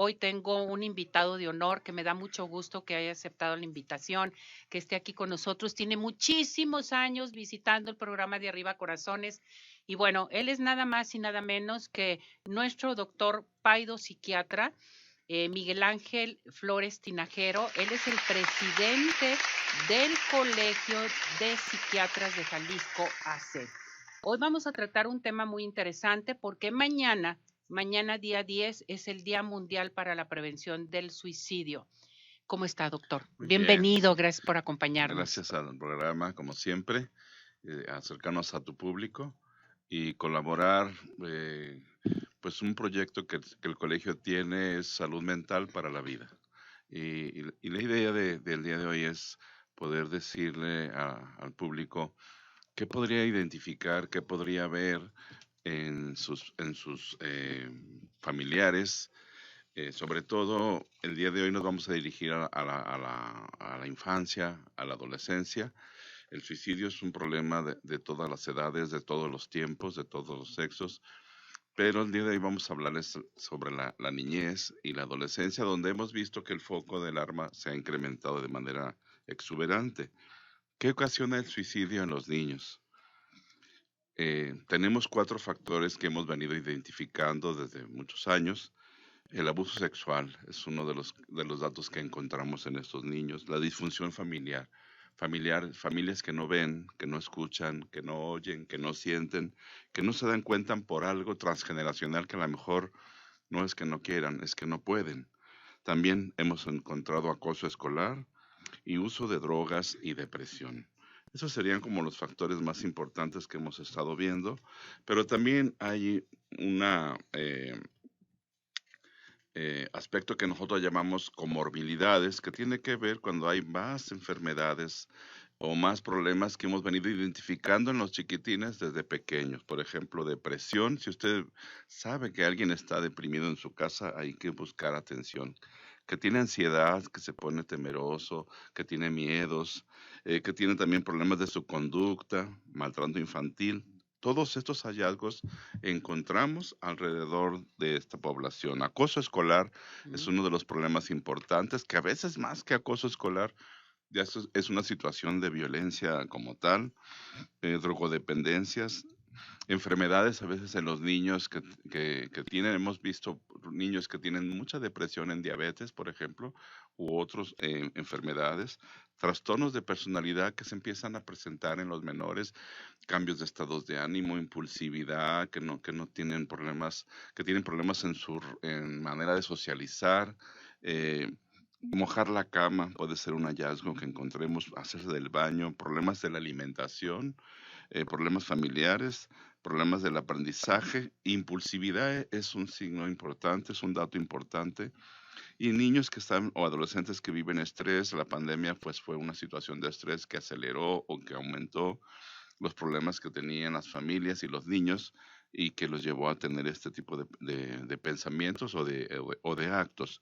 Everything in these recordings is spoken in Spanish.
hoy tengo un invitado de honor que me da mucho gusto que haya aceptado la invitación, que esté aquí con nosotros. Tiene muchísimos años visitando el programa de Arriba Corazones y bueno, él es nada más y nada menos que nuestro doctor Paido psiquiatra, Miguel Ángel Flores Tinajero. Él es el presidente del Colegio de Psiquiatras de Jalisco, AC. Hoy vamos a tratar un tema muy interesante porque mañana día 10 es el Día Mundial para la Prevención del Suicidio. ¿Cómo está, doctor? Muy Bienvenido, bien. gracias por acompañarnos. Gracias al programa, como siempre, acercarnos a tu público y colaborar. Pues un proyecto que el colegio tiene es salud mental para la vida. Y la idea del día de hoy es poder decirle al público qué podría identificar, qué podría ver en sus familiares. Sobre todo, el día de hoy nos vamos a dirigir a la infancia, a la adolescencia. El suicidio es un problema de todas las edades, de todos los tiempos, de todos los sexos, pero el día de hoy vamos a hablarles sobre la niñez y la adolescencia, donde hemos visto que el foco del arma se ha incrementado de manera exuberante. ¿Qué ocasiona el suicidio en los niños? Tenemos 4 factores que hemos venido identificando desde muchos años. El abuso sexual es uno de los datos que encontramos en estos niños. La disfunción familias que no ven, que no escuchan, que no oyen, que no sienten, que no se dan cuenta por algo transgeneracional que a lo mejor no es que no quieran, es que no pueden. También hemos encontrado acoso escolar y uso de drogas y depresión. Esos serían como los factores más importantes que hemos estado viendo, pero también hay una aspecto que nosotros llamamos comorbilidades, que tiene que ver cuando hay más enfermedades o más problemas que hemos venido identificando en los chiquitines desde pequeños. Por ejemplo, depresión. Si usted sabe que alguien está deprimido en su casa, hay que buscar atención. Que tiene ansiedad, que se pone temeroso, que tiene miedos, que tiene también problemas de su conducta, maltrato infantil. Todos estos hallazgos encontramos alrededor de esta población. Acoso escolar es uno de los problemas importantes, que a veces más que acoso escolar, ya es una situación de violencia como tal, drogodependencias, enfermedades a veces en los niños que tienen, hemos visto niños que tienen mucha depresión en diabetes, por ejemplo, u otras enfermedades, trastornos de personalidad que se empiezan a presentar en los menores, cambios de estados de ánimo, impulsividad, que no tienen problemas, que tienen problemas en manera de socializar, mojar la cama puede ser un hallazgo que encontremos, hacerse del baño, problemas de la alimentación, problemas familiares, problemas del aprendizaje. Impulsividad es un signo importante, es un dato importante. Y niños que están o adolescentes que viven estrés, la pandemia pues fue una situación de estrés que aceleró o que aumentó los problemas que tenían las familias y los niños y que los llevó a tener este tipo de pensamientos o de actos.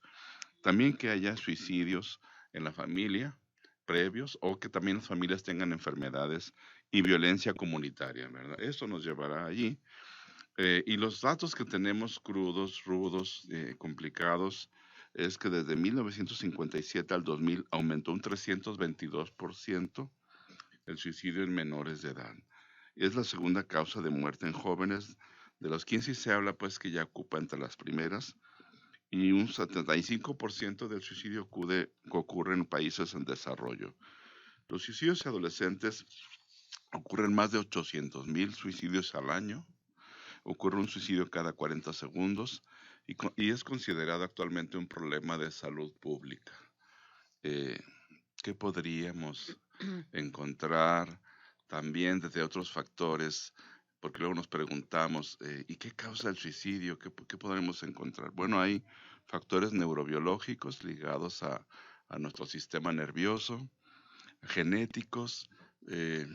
También que haya suicidios en la familia previos o que también las familias tengan enfermedades y violencia comunitaria, ¿verdad? Esto nos llevará allí. Y los datos que tenemos crudos, rudos, complicados, es que desde 1957 al 2000 aumentó un 322% el suicidio en menores de edad. Es la segunda causa de muerte en jóvenes, de los 15 se habla pues que ya ocupa entre las primeras, y un 75% del suicidio ocurre en países en desarrollo. Los suicidios adolescentes ocurren más de 800,000 suicidios al año, ocurre un suicidio cada 40 segundos y es considerado actualmente un problema de salud pública. Eh, ¿Qué podríamos encontrar también desde otros factores? Porque luego nos preguntamos, ¿y qué causa el suicidio? ¿Qué podremos encontrar? Bueno, hay factores neurobiológicos ligados a nuestro sistema nervioso, genéticos, eh,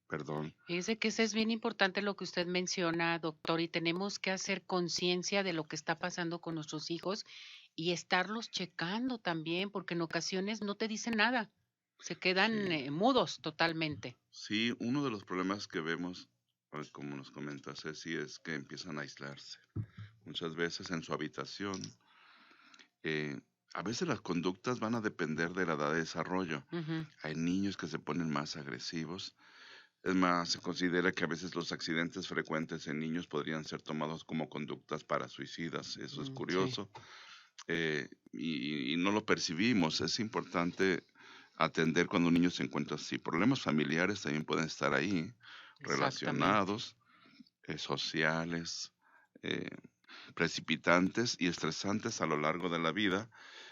perdón. Fíjese que eso es bien importante lo que usted menciona, doctor, y tenemos que hacer conciencia de lo que está pasando con nuestros hijos y estarlos checando también, porque en ocasiones no te dicen nada, se quedan Sí, mudos totalmente. sí, uno de los problemas que vemos, como nos comenta Ceci, es que empiezan a aislarse. Muchas veces en su habitación, eh, a veces las conductas van a depender de la edad de desarrollo. Ujú. Hay niños que se ponen más agresivos. Es más, se considera que a veces los accidentes frecuentes en niños podrían ser tomados como conductas para suicidas. Eso es Sí, curioso. Y no lo percibimos. Es importante atender cuando un niño se encuentra así. Problemas familiares también pueden estar ahí, exactamente. relacionados, sociales, eh, precipitantes y estresantes a lo largo de la vida.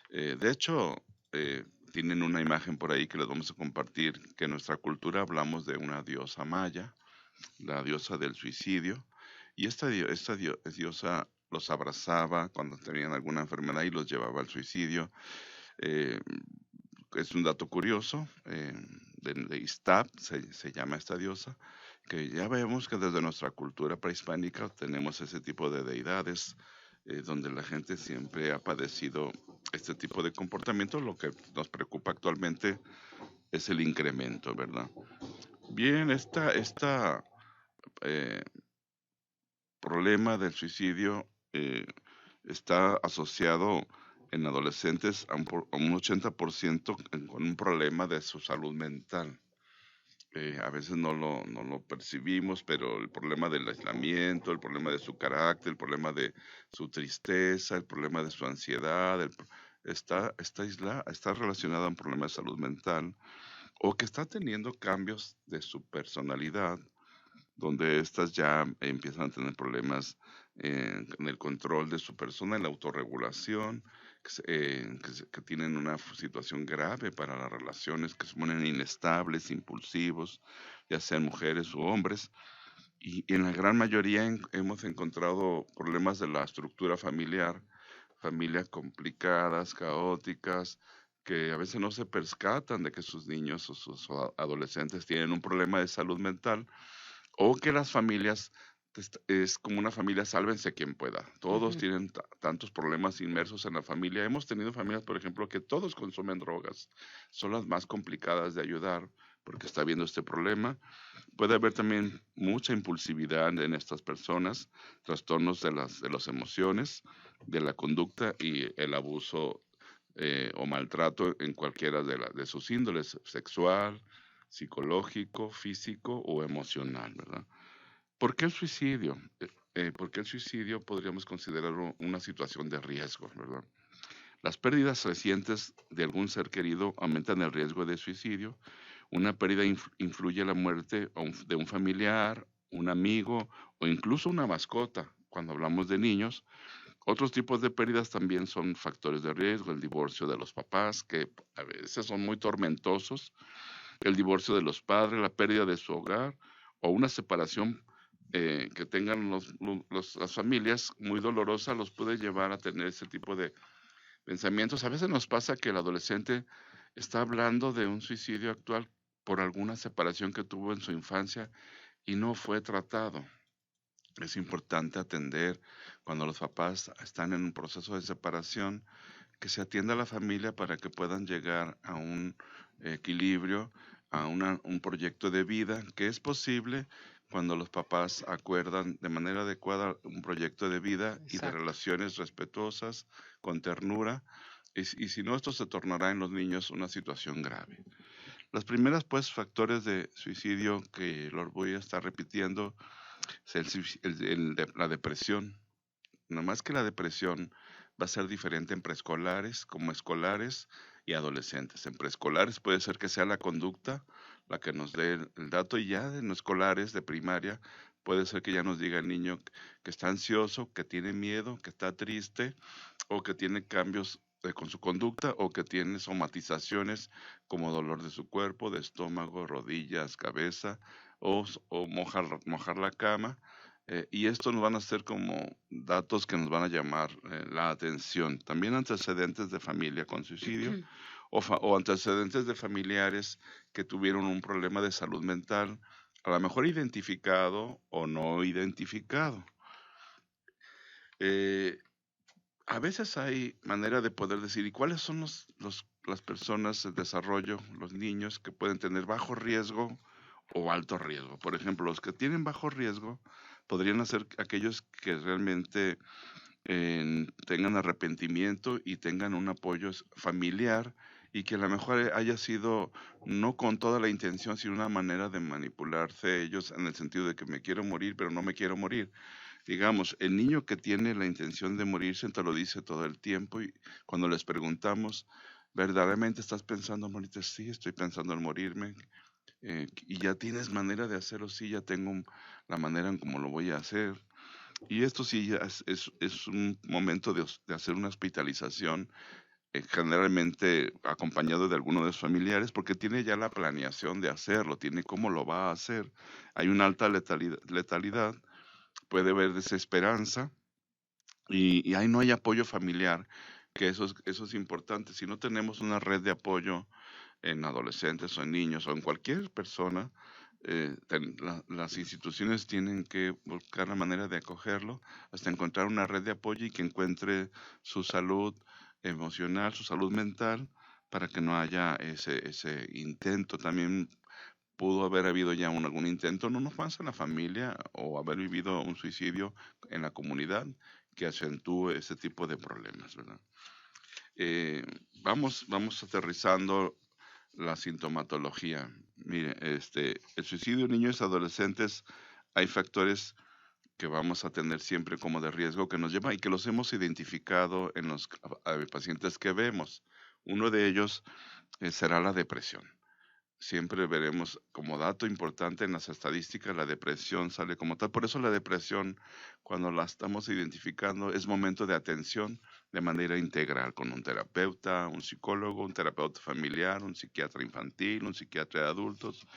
De hecho, tienen una imagen por ahí que les vamos a compartir, que en nuestra cultura hablamos de una diosa maya, la diosa del suicidio, y diosa los abrazaba cuando tenían alguna enfermedad y los llevaba al suicidio. Eh, es un dato curioso, de Istap se llama esta diosa, que ya vemos que desde nuestra cultura prehispánica tenemos ese tipo de deidades, donde la gente siempre ha padecido este tipo de comportamiento. Lo que nos preocupa actualmente es el incremento, ¿verdad? Bien, esta eh, problema del suicidio está asociado en adolescentes a un 80% con un problema de su salud mental. A veces no lo percibimos, pero el problema del aislamiento, el problema de su carácter, el problema de su tristeza, el problema de su ansiedad, está relacionado a un problema de salud mental o que está teniendo cambios de su personalidad donde éstas ya empiezan a tener problemas en el control de su persona, en la autorregulación, que tienen una situación grave para las relaciones, que se ponen inestables, impulsivos, ya sean mujeres u hombres. Y en la gran mayoría hemos encontrado problemas de la estructura familiar, familias complicadas, caóticas, que a veces no se percatan de que sus niños o sus adolescentes tienen un problema de salud mental o que las familias es como una familia, sálvense quien pueda. Todos Ujú. tienen tantos problemas inmersos en la familia. Hemos tenido familias, por ejemplo, que todos consumen drogas. Son las más complicadas de ayudar porque está habiendo este problema. Puede haber también mucha impulsividad en estas personas, trastornos de las emociones, de la conducta y el abuso o maltrato en cualquiera de sus índoles, sexual, psicológico, físico o emocional, ¿verdad? ¿Por qué el suicidio? ¿Por qué el suicidio podríamos considerarlo una situación de riesgo, ¿verdad? Las pérdidas recientes de algún ser querido aumentan el riesgo de suicidio. Una pérdida influye en la muerte de un familiar, un amigo o incluso una mascota. Cuando hablamos de niños, otros tipos de pérdidas también son factores de riesgo, el divorcio de los papás, que a veces son muy tormentosos, el divorcio de los padres, la pérdida de su hogar o una separación que tengan las familias muy dolorosa los puede llevar a tener ese tipo de pensamientos. A veces nos pasa que el adolescente está hablando de un suicidio actual por alguna separación que tuvo en su infancia y no fue tratado. Es importante atender cuando los papás están en un proceso de separación, que se atienda a la familia para que puedan llegar a un equilibrio, a un proyecto de vida, que es posible cuando los papás acuerdan de manera adecuada un proyecto de vida y de Exacto. relaciones respetuosas, con ternura, y si no, esto se tornará en los niños una situación grave. Las primeras, pues, factores de suicidio que los voy a estar repitiendo es la depresión. No más que la depresión va a ser diferente en preescolares, como escolares y adolescentes. En preescolares puede ser que sea la conducta la que nos dé el dato, y ya en escolares de primaria puede ser que ya nos diga el niño que está ansioso, que tiene miedo, que está triste o que tiene cambios con su conducta o que tiene somatizaciones como dolor de su cuerpo, de estómago, rodillas, cabeza o mojar la cama. Y esto nos van a ser como datos que nos van a llamar la atención. También antecedentes de familia con suicidio o antecedentes de familiares que tuvieron un problema de salud mental, a lo mejor identificado o no identificado. Eh, a veces hay manera de poder decir, ¿y cuáles son las personas de desarrollo, los niños que pueden tener bajo riesgo o alto riesgo? Por ejemplo, los que tienen bajo riesgo podrían ser aquellos que realmente tengan arrepentimiento y tengan un apoyo familiar, y que a lo mejor haya sido no con toda la intención, sino una manera de manipularse ellos en el sentido de que me quiero morir, pero no me quiero morir. Digamos, el niño que tiene la intención de morirse te lo dice todo el tiempo, y cuando les preguntamos, ¿verdaderamente estás pensando en morirte? Sí, estoy pensando en morirme. ¿Y ya tienes manera de hacerlo? Sí, ya tengo la manera en cómo lo voy a hacer. Y esto sí ya es un momento de hacer una hospitalización, generalmente acompañado de alguno de sus familiares, porque tiene ya la planeación de hacerlo, tiene cómo lo va a hacer. Hay una alta letalidad, puede haber desesperanza, y ahí no hay apoyo familiar, que eso es importante. Si no tenemos una red de apoyo en adolescentes o en niños o en cualquier persona, las instituciones tienen que buscar la manera de acogerlo hasta encontrar una red de apoyo y que encuentre su salud emocional, su salud mental, para que no haya ese intento. También pudo haber habido ya algún intento, no más en la familia, o haber vivido un suicidio en la comunidad que acentúe ese tipo de problemas, ¿verdad? Eh, vamos aterrizando la sintomatología. Mire, el suicidio en niños y adolescentes, hay factores que vamos a tener siempre como de riesgo que nos lleva y que los hemos identificado en los pacientes que vemos. Uno de ellos será la depresión. Siempre veremos como dato importante en las estadísticas, la depresión sale como tal. Por eso la depresión, cuando la estamos identificando, es momento de atención de manera integral con un terapeuta, un psicólogo, un terapeuta familiar, un psiquiatra infantil, un psiquiatra de adultos,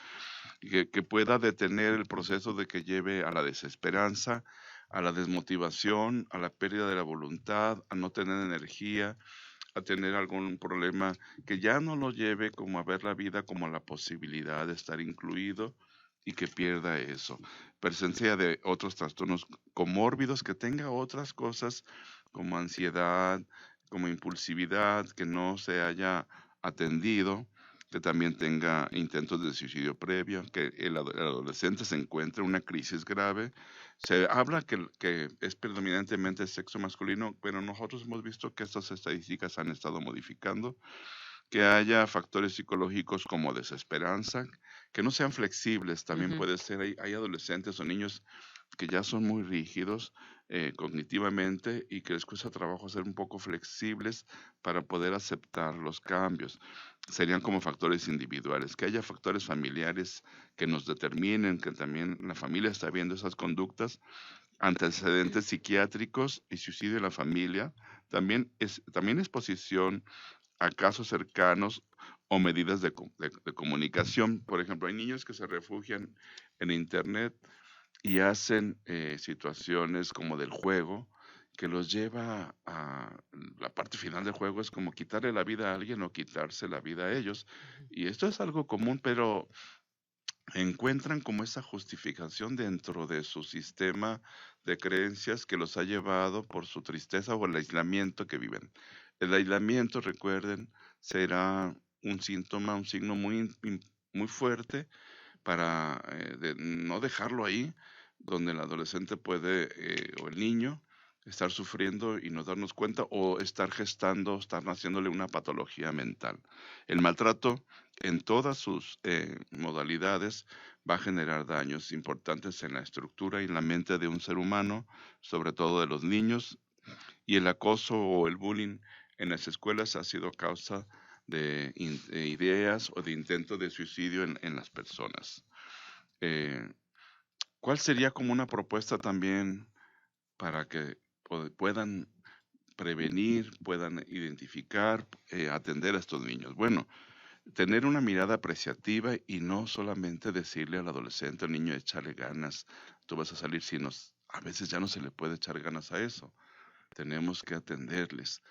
y que pueda detener el proceso de que lleve a la desesperanza, a la desmotivación, a la pérdida de la voluntad, a no tener energía, a tener algún problema, que ya no lo lleve como a ver la vida como la posibilidad de estar incluido, y que pierda eso. Presencia de otros trastornos comórbidos, que tenga otras cosas como ansiedad, como impulsividad, que no se haya atendido, que también tenga intentos de suicidio previo, que el adolescente se encuentre en una crisis grave. Se habla que es predominantemente sexo masculino, pero nosotros hemos visto que estas estadísticas han estado modificando, que haya factores psicológicos como desesperanza, que no sean flexibles, también Ujú. puede ser, hay adolescentes o niños que ya son muy rígidos cognitivamente, y que les cuesta trabajo ser un poco flexibles para poder aceptar los cambios. Serían como factores individuales, que haya factores familiares que nos determinen que también la familia está viendo esas conductas, antecedentes psiquiátricos y suicidio en la familia, también exposición a casos cercanos o medidas de comunicación. Por ejemplo, hay niños que se refugian en Internet y hacen situaciones como del juego, que los lleva a la parte final del juego, es como quitarle la vida a alguien o quitarse la vida a ellos. Y esto es algo común, pero encuentran como esa justificación dentro de su sistema de creencias que los ha llevado por su tristeza o el aislamiento que viven. El aislamiento, recuerden, será un síntoma, un signo muy fuerte para de no dejarlo ahí, donde el adolescente puede, o el niño, estar sufriendo y no darnos cuenta, o estar gestando, estar haciéndole una patología mental. El maltrato en todas sus modalidades va a generar daños importantes en la estructura y en la mente de un ser humano, sobre todo de los niños, y el acoso o el bullying en las escuelas ha sido causa de ideas o de intento de suicidio en las personas. Eh, ¿Cuál sería como una propuesta también para que puedan prevenir, puedan identificar, atender a estos niños? Bueno, tener una mirada apreciativa y no solamente decirle al adolescente o niño, échale ganas, tú vas a salir, sino a veces ya no se le puede echar ganas a eso. Tenemos que atenderles,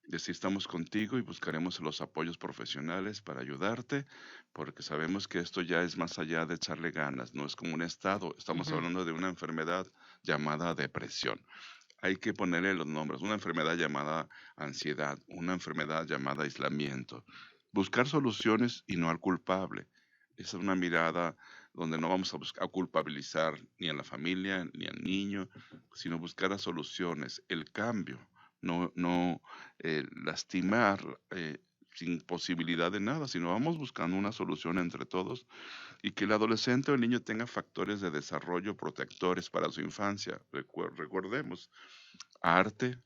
decir estamos contigo y buscaremos los apoyos profesionales para ayudarte, porque sabemos que esto ya es más allá de echarle ganas, no es como un estado, estamos Ujú. hablando de una enfermedad llamada depresión. Hay que ponerle los nombres, una enfermedad llamada ansiedad, una enfermedad llamada aislamiento. Buscar soluciones y no al culpable. Esa es una mirada donde no vamos a buscar a culpabilizar ni a la familia ni al niño, sino buscar las soluciones, el cambio, no lastimar sin posibilidad de nada, sino vamos buscando una solución entre todos y que el adolescente o el niño tenga factores de desarrollo protectores para su infancia. Recordemos, arte,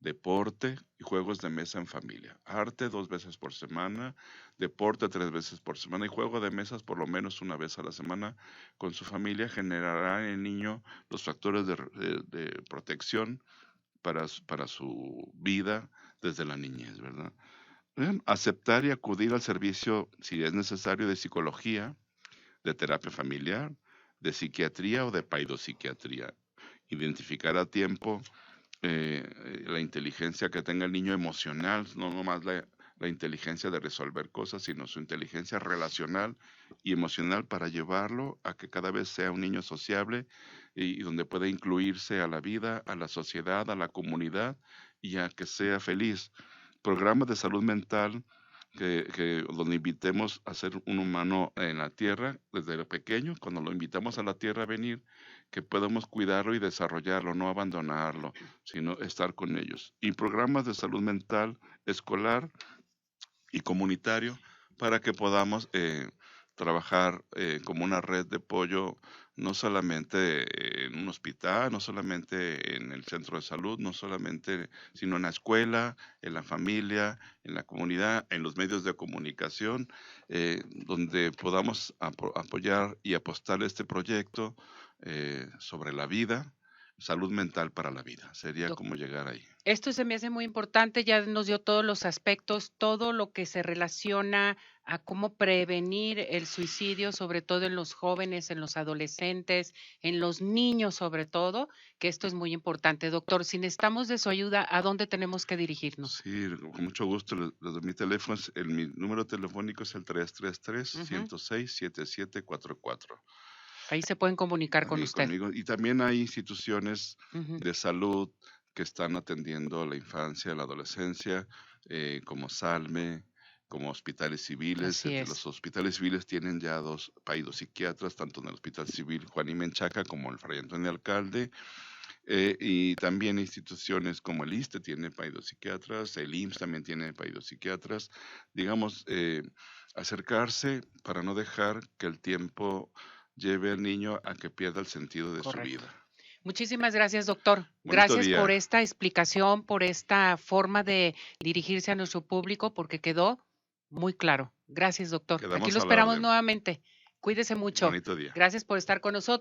deporte y juegos de mesa en familia. Arte 2 veces por semana, deporte 3 veces por semana y juego de mesas por lo menos una vez a la semana con su familia generará en el niño los factores de protección para su vida desde la niñez, ¿verdad? Aceptar y acudir al servicio, si es necesario, de psicología, de terapia familiar, de psiquiatría o de paidopsiquiatría. Identificar a tiempo la inteligencia que tenga el niño emocional, no nomás la inteligencia de resolver cosas, sino su inteligencia relacional y emocional para llevarlo a que cada vez sea un niño sociable y donde pueda incluirse a la vida, a la sociedad, a la comunidad y a que sea feliz. Programas de salud mental donde invitemos a ser un humano en la tierra desde pequeño, cuando lo invitamos a la tierra a venir, que podamos cuidarlo y desarrollarlo, no abandonarlo, sino estar con ellos. Y programas de salud mental escolar y comunitario para que podamos trabajar como una red de apoyo, no solamente en un hospital, no solamente en el centro de salud, no solamente, sino en la escuela, en la familia, en la comunidad, en los medios de comunicación, donde podamos apoyar y apostar este proyecto sobre la vida, salud mental para la vida. Sería Doc- como llegar ahí. Esto se me hace muy importante, ya nos dio todos los aspectos, todo lo que se relaciona a cómo prevenir el suicidio, sobre todo en los jóvenes, en los adolescentes, en los niños sobre todo, que esto es muy importante. Doctor, si necesitamos de su ayuda, ¿a dónde tenemos que dirigirnos? Sí, con mucho gusto. Les doy mi teléfono. Mi número telefónico es el 333-106-7744. Ahí se pueden comunicar con Ahí usted. conmigo. Y también hay instituciones Ujú. de salud que están atendiendo a la infancia, a la adolescencia, como Salme, como hospitales civiles. Así es. Los hospitales civiles tienen ya 2 psiquiatras, tanto en el Hospital Civil Juan y Menchaca como el Fray Antonio Alcalde. Y también instituciones como el ISSSTE tiene psiquiatras, el IMSS también tiene psiquiatras. Digamos, acercarse para no dejar que el tiempo lleve al niño a que pierda el sentido de su Correcto. vida. Muchísimas gracias, doctor. Bonito Gracias por día. esta explicación, por esta forma de dirigirse a nuestro público, porque quedó muy claro. Gracias, doctor. Aquí Quedamos lo a la esperamos orden. nuevamente. Cuídese mucho. Bonito día. Gracias por estar con nosotros.